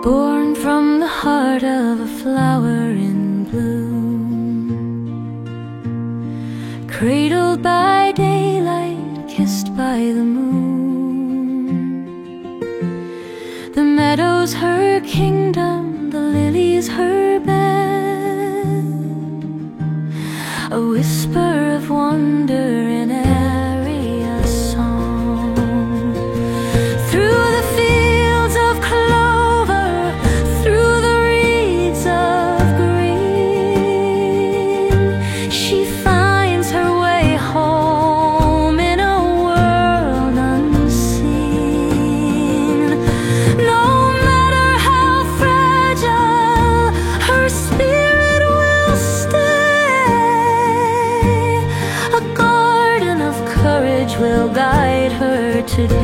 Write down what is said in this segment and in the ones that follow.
born from the heart of a flower in bloom, cradled by daylight, kissed by the moon. The meadow's her kingdom, the lily's her bed, a whisper of wonder in area song. Through the fields of clover, through the reeds of green, she finds her way home in a world unseen. No matter how fragile, her spirit will stay. A garden of courage will guide her today.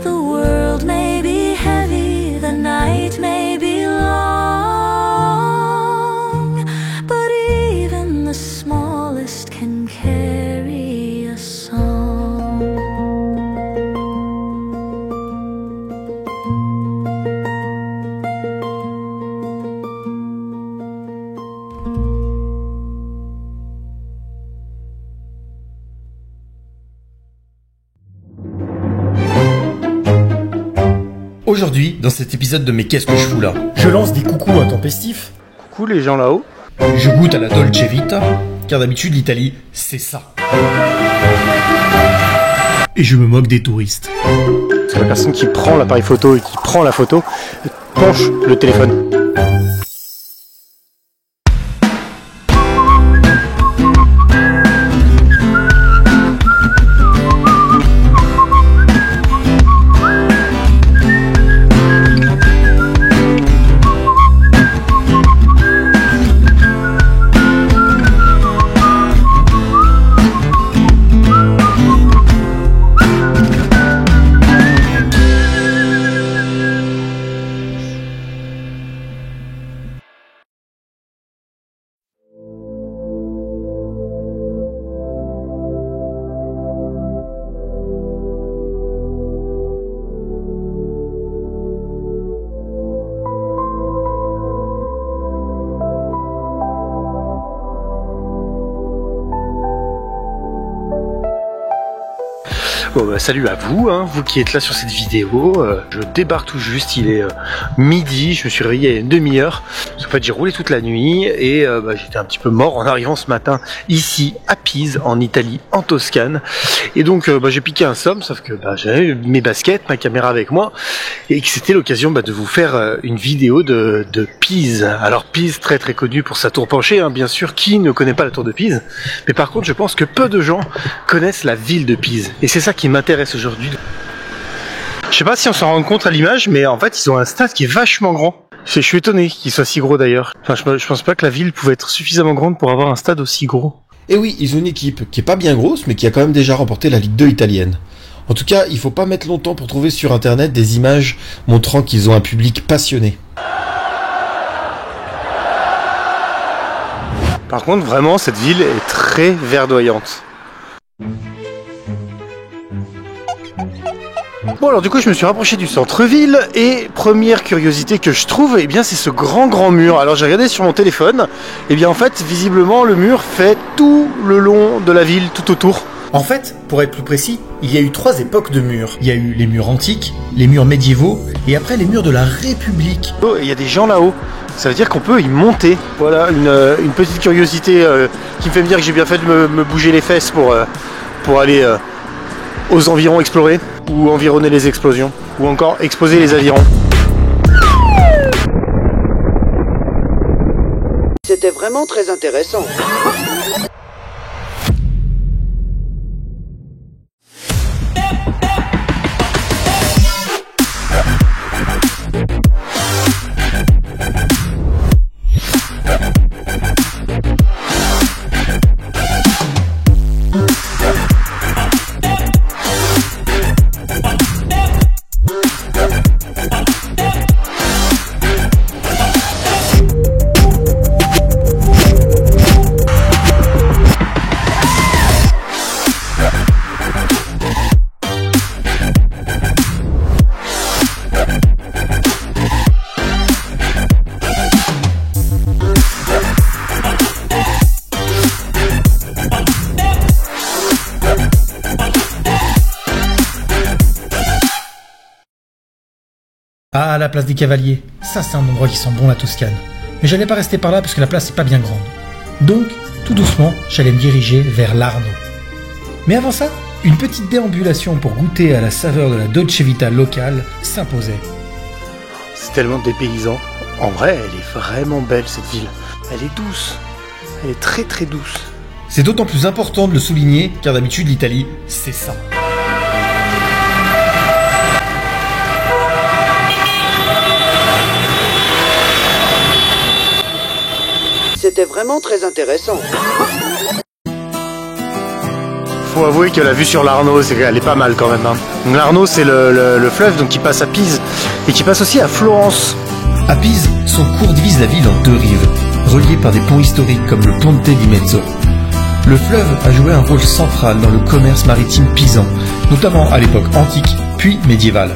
The world may be heavy, the night may be long, but even the smallest can carry a song. Aujourd'hui, dans cet épisode de Mais qu'est-ce que je fous là? Je lance des coucous intempestifs. Coucou les gens là-haut. Je goûte à la Dolce Vita, car d'habitude l'Italie, c'est ça. Et je me moque des touristes. C'est la personne qui prend l'appareil photo et qui prend la photo et penche le téléphone. Bon bah, salut à vous, vous qui êtes là sur cette vidéo. Je débarque tout juste, il est midi, je me suis réveillé il y a une demi-heure. En fait j'ai roulé toute la nuit et j'étais un petit peu mort en arrivant ce matin ici à Pise, en Italie, en Toscane. Et donc j'ai piqué un somme, sauf que j'avais mes baskets, ma caméra avec moi, et que c'était l'occasion de vous faire une vidéo de Pise. Alors Pise, très très connue pour sa tour penchée, bien sûr, qui ne connaît pas la tour de Pise. Mais par contre je pense que peu de gens connaissent la ville de Pise. Et c'est ça qui m'intéresse aujourd'hui. Je sais pas si on s'en rend compte à l'image, mais en fait ils ont un stade qui est vachement grand. Je suis étonné qu'il soit si gros d'ailleurs. Enfin je pense pas que la ville pouvait être suffisamment grande pour avoir un stade aussi gros. Et oui, ils ont une équipe qui est pas bien grosse, mais qui a quand même déjà remporté la Ligue 2 italienne. En tout cas, il faut pas mettre longtemps pour trouver sur internet des images montrant qu'ils ont un public passionné. Par contre vraiment cette ville est très verdoyante. Bon alors du coup je me suis rapproché du centre-ville et première curiosité que je trouve, c'est ce grand mur. Alors j'ai regardé sur mon téléphone, en fait visiblement le mur fait tout le long de la ville, tout autour. En fait, pour être plus précis, il y a eu 3 époques de murs. Il y a eu les murs antiques, les murs médiévaux et après les murs de la République. Oh, et il y a des gens là-haut, ça veut dire qu'on peut y monter. Voilà une petite curiosité qui me fait me dire que j'ai bien fait de me bouger les fesses pour aller aux environs explorer, ou environner les explosions, ou encore exposer les avirons. C'était vraiment très intéressant. Ah, la place des Cavaliers. Ça, c'est un endroit qui sent bon la Toscane. Mais j'allais pas rester par là parce que la place est pas bien grande. Donc, tout doucement, j'allais me diriger vers l'Arno. Mais avant ça, une petite déambulation pour goûter à la saveur de la Dolce Vita locale s'imposait. C'est tellement dépaysant. En vrai, elle est vraiment belle cette ville. Elle est douce. Elle est très très douce. C'est d'autant plus important de le souligner, car d'habitude l'Italie, c'est ça. C'était vraiment très intéressant. Faut avouer que la vue sur l'Arno, elle est pas mal quand même. Hein. L'Arno, c'est le fleuve donc, qui passe à Pise et qui passe aussi à Florence. À Pise, son cours divise la ville en deux rives, reliées par des ponts historiques comme le Ponte di Mezzo. Le fleuve a joué un rôle central dans le commerce maritime pisan, notamment à l'époque antique, puis médiévale.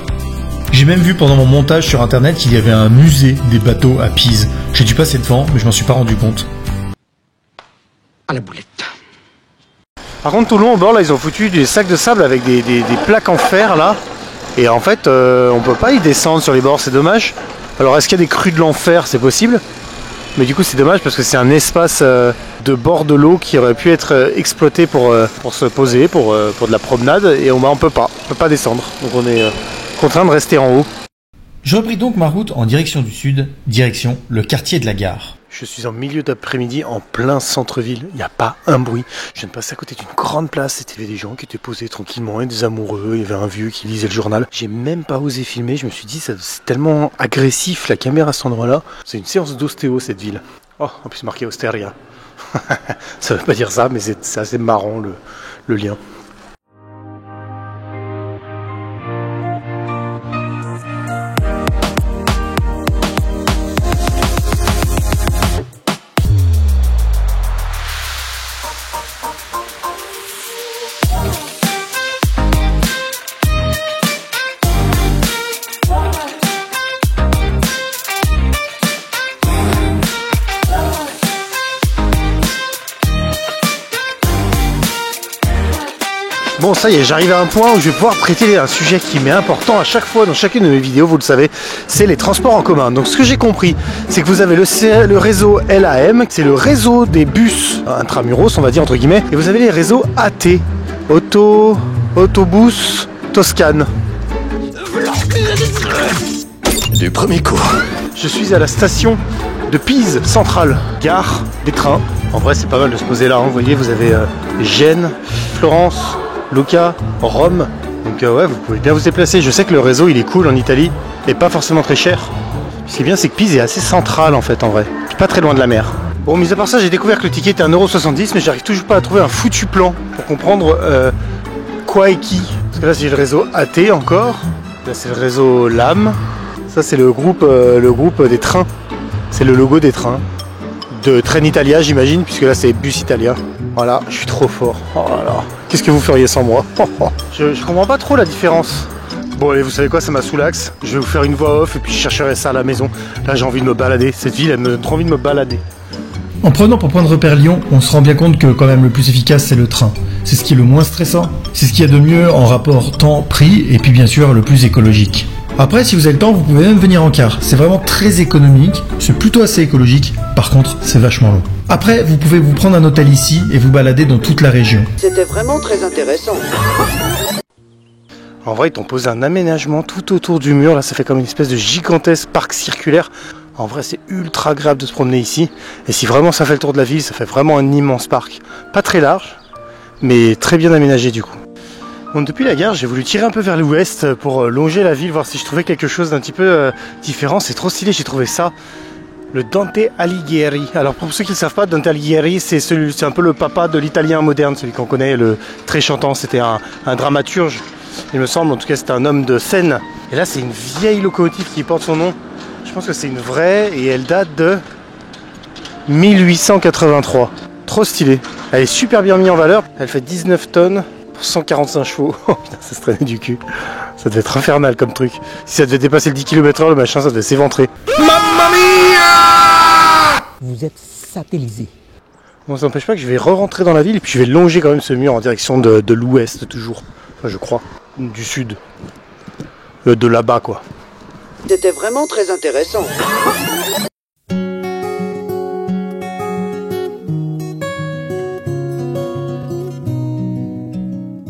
J'ai même vu pendant mon montage sur internet qu'il y avait un musée des bateaux à Pise. J'ai dû passer devant, mais je m'en suis pas rendu compte. À la boulette. Par contre, tout le long au bord, là, ils ont foutu des sacs de sable avec des plaques en fer, là. Et en fait, on peut pas y descendre sur les bords, c'est dommage. Alors, est-ce qu'il y a des crues de l'enfer? C'est possible. Mais du coup, c'est dommage parce que c'est un espace de bord de l'eau qui aurait pu être exploité pour se poser, pour de la promenade. Et on peut pas descendre. Donc, on est contraint de rester en haut. Je repris donc ma route en direction du sud, direction le quartier de la Gare. Je suis en milieu d'après-midi en plein centre-ville, il n'y a pas un bruit. Je viens de passer à côté d'une grande place, il y avait des gens qui étaient posés tranquillement, et des amoureux, il y avait un vieux qui lisait le journal. J'ai même pas osé filmer, je me suis dit c'est tellement agressif la caméra à cet endroit-là. C'est une séance d'ostéo cette ville. Oh, en plus marqué Osteria. Ça veut pas dire ça, mais c'est assez marrant le lien. Bon, ça y est, j'arrive à un point où je vais pouvoir traiter un sujet qui m'est important à chaque fois dans chacune de mes vidéos, vous le savez, c'est les transports en commun. Donc ce que j'ai compris, c'est que vous avez le réseau LAM, c'est le réseau des bus intramuros, on va dire entre guillemets, et vous avez les réseaux AT, Autobus Toscane. Du premier coup. Je suis à la station de Pise centrale, gare des trains. En vrai, c'est pas mal de se poser là, hein. Vous voyez, vous avez Gênes, Florence, Lucca, Rome, donc ouais, vous pouvez bien vous déplacer. Je sais que le réseau il est cool en Italie et pas forcément très cher. Ce qui est bien, c'est que Pise est assez central en fait en vrai, puis pas très loin de la mer. Bon, mis à part ça, j'ai découvert que le ticket était 1,70 €, mais j'arrive toujours pas à trouver un foutu plan pour comprendre quoi et qui. Parce que là c'est le réseau AT encore, là c'est le réseau LAM, ça c'est le groupe des trains, c'est le logo des trains. De Trenitalia j'imagine, puisque là c'est Bus Italia. Voilà, je suis trop fort. Oh là là. Qu'est-ce que vous feriez sans moi? Je comprends pas trop la différence. Bon allez, vous savez quoi, ça m'a sous l'axe. Je vais vous faire une voix off et puis je chercherai ça à la maison. Là j'ai envie de me balader. Cette ville elle me donne trop envie de me balader. En prenant pour point de repère Lyon, on se rend bien compte que quand même le plus efficace c'est le train. C'est ce qui est le moins stressant, c'est ce qu'il y a de mieux en rapport temps-prix et puis bien sûr le plus écologique. Après, si vous avez le temps, vous pouvez même venir en car. C'est vraiment très économique, c'est plutôt assez écologique, par contre, c'est vachement long. Après, vous pouvez vous prendre un hôtel ici et vous balader dans toute la région. C'était vraiment très intéressant. En vrai, ils t'ont posé un aménagement tout autour du mur. Là, ça fait comme une espèce de gigantesque parc circulaire. En vrai, c'est ultra agréable de se promener ici. Et si vraiment ça fait le tour de la ville, ça fait vraiment un immense parc. Pas très large, mais très bien aménagé du coup. Bon, depuis la gare, j'ai voulu tirer un peu vers l'ouest pour longer la ville, voir si je trouvais quelque chose d'un petit peu différent. C'est trop stylé, j'ai trouvé ça. Le Dante Alighieri. Alors pour ceux qui ne le savent pas, Dante Alighieri, c'est un peu le papa de l'italien moderne, celui qu'on connaît, le très chantant. C'était un dramaturge, il me semble. En tout cas, c'était un homme de scène. Et là, c'est une vieille locomotive qui porte son nom. Je pense que c'est une vraie et elle date de 1883. Trop stylé. Elle est super bien mise en valeur. Elle fait 19 tonnes. 145 chevaux, oh putain, ça se traînait du cul. Ça devait être infernal comme truc. Si ça devait dépasser le 10 km/h, le machin, ça devait s'éventrer. Mamma mia! Vous êtes satellisé. Bon, ça n'empêche pas que je vais re-rentrer dans la ville et puis je vais longer quand même ce mur en direction de l'ouest toujours. Enfin, je crois. Du sud. De là-bas, quoi. C'était vraiment très intéressant.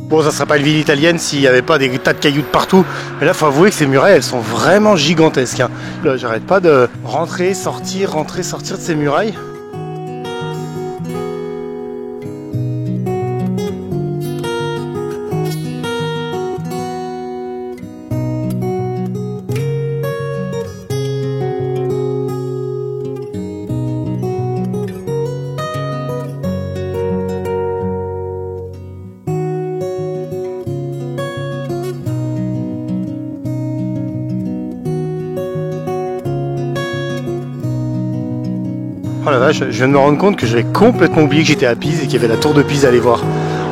Bon, ça serait pas une ville italienne s'il n'y avait pas des tas de cailloux de partout. Mais là, faut avouer que ces murailles, elles sont vraiment gigantesques. Hein. Là, j'arrête pas de rentrer, sortir de ces murailles. Oh la vache, je viens de me rendre compte que j'avais complètement oublié que j'étais à Pise et qu'il y avait la tour de Pise à aller voir.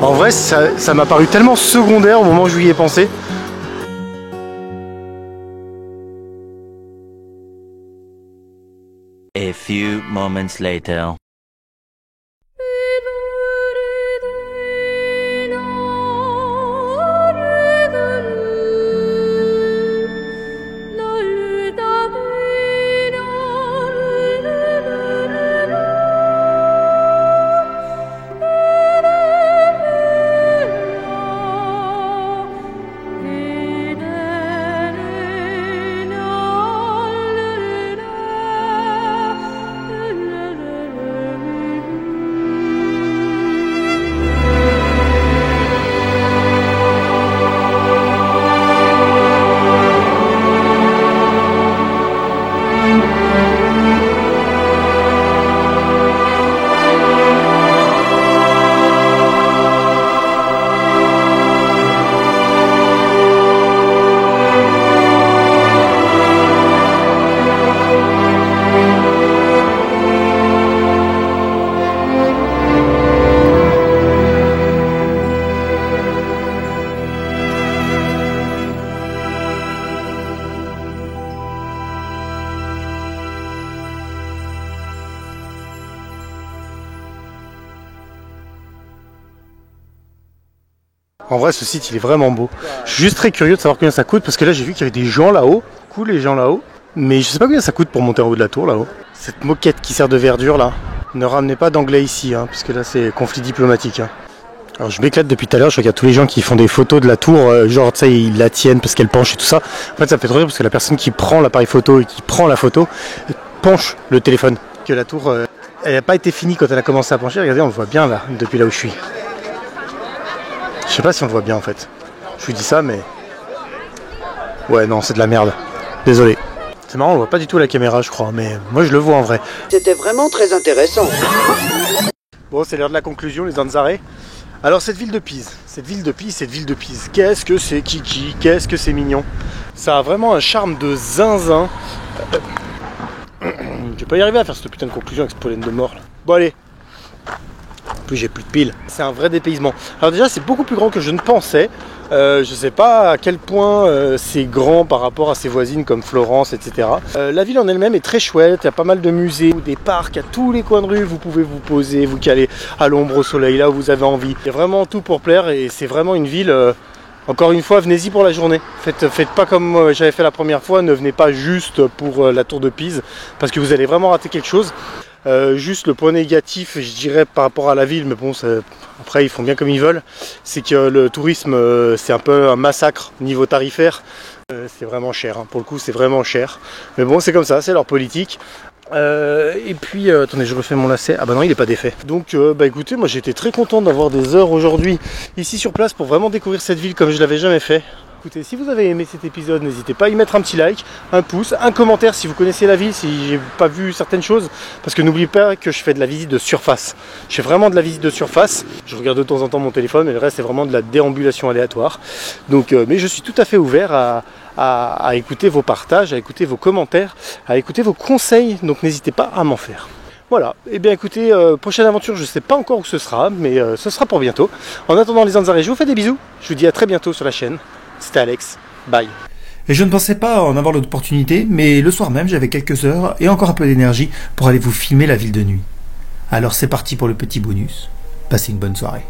En vrai, ça m'a paru tellement secondaire au moment où je lui ai pensé. A few moments later. En vrai, ce site, il est vraiment beau. Je suis juste très curieux de savoir combien ça coûte, parce que là, j'ai vu qu'il y avait des gens là-haut. Cool, les gens là-haut. Mais je sais pas combien ça coûte pour monter en haut de la tour, là-haut. Cette moquette qui sert de verdure, là. Ne ramenez pas d'anglais ici, hein, puisque là, c'est conflit diplomatique. Hein. Alors, je m'éclate depuis tout à l'heure. Je regarde tous les gens qui font des photos de la tour, genre, tu sais, ils la tiennent parce qu'elle penche et tout ça. En fait, ça me fait trop rire, parce que la personne qui prend l'appareil photo et qui prend la photo, penche le téléphone. Que la tour, elle n'a pas été finie quand elle a commencé à pencher. Regardez, on le voit bien, là, depuis là où je suis. Je sais pas si on le voit bien en fait. Je vous dis ça mais... Ouais non c'est de la merde. Désolé. C'est marrant on le voit pas du tout à la caméra je crois. Mais moi je le vois en vrai. C'était vraiment très intéressant. Bon c'est l'heure de la conclusion les Zanzare. Alors cette ville de Pise. Qu'est-ce que c'est kiki. Qu'est-ce que c'est mignon. Ça a vraiment un charme de zinzin. Je vais pas y arriver à faire cette putain de conclusion avec ce pollen de mort là. Bon allez. En plus j'ai plus de piles. C'est un vrai dépaysement. Alors déjà c'est beaucoup plus grand que je ne pensais. Je sais pas à quel point c'est grand par rapport à ses voisines comme Florence, etc. La ville en elle-même est très chouette. Il y a pas mal de musées, des parcs à tous les coins de rue. Vous pouvez vous poser, vous caler à l'ombre, au soleil, là où vous avez envie. Il y a vraiment tout pour plaire et c'est vraiment une ville... Encore une fois, venez-y pour la journée. Faites pas comme j'avais fait la première fois. Ne venez pas juste pour la tour de Pise parce que vous allez vraiment rater quelque chose. Juste le point négatif, je dirais, par rapport à la ville, mais bon, après ils font bien comme ils veulent, c'est que le tourisme, c'est un peu un massacre niveau tarifaire. C'est vraiment cher, hein. Pour le coup, c'est vraiment cher. Mais bon, c'est comme ça, c'est leur politique. Et puis, attendez, je refais mon lacet. Ah bah non, il n'est pas défait. Donc, bah écoutez, moi j'étais très content d'avoir des heures aujourd'hui ici sur place pour vraiment découvrir cette ville comme je l'avais jamais fait. Écoutez, si vous avez aimé cet épisode, n'hésitez pas à y mettre un petit like, un pouce, un commentaire si vous connaissez la ville, si j'ai pas vu certaines choses. Parce que n'oubliez pas que je fais de la visite de surface. Je fais vraiment de la visite de surface. Je regarde de temps en temps mon téléphone, mais le reste c'est vraiment de la déambulation aléatoire. Donc, mais je suis tout à fait ouvert à écouter vos partages, à écouter vos commentaires, à écouter vos conseils. Donc n'hésitez pas à m'en faire. Voilà, et bien écoutez, prochaine aventure, je ne sais pas encore où ce sera, mais ce sera pour bientôt. En attendant les Zanzare, je vous fais des bisous. Je vous dis à très bientôt sur la chaîne. C'était Alex, bye. Et je ne pensais pas en avoir l'opportunité, mais le soir même, j'avais quelques heures et encore un peu d'énergie pour aller vous filmer la ville de nuit. Alors c'est parti pour le petit bonus. Passez une bonne soirée.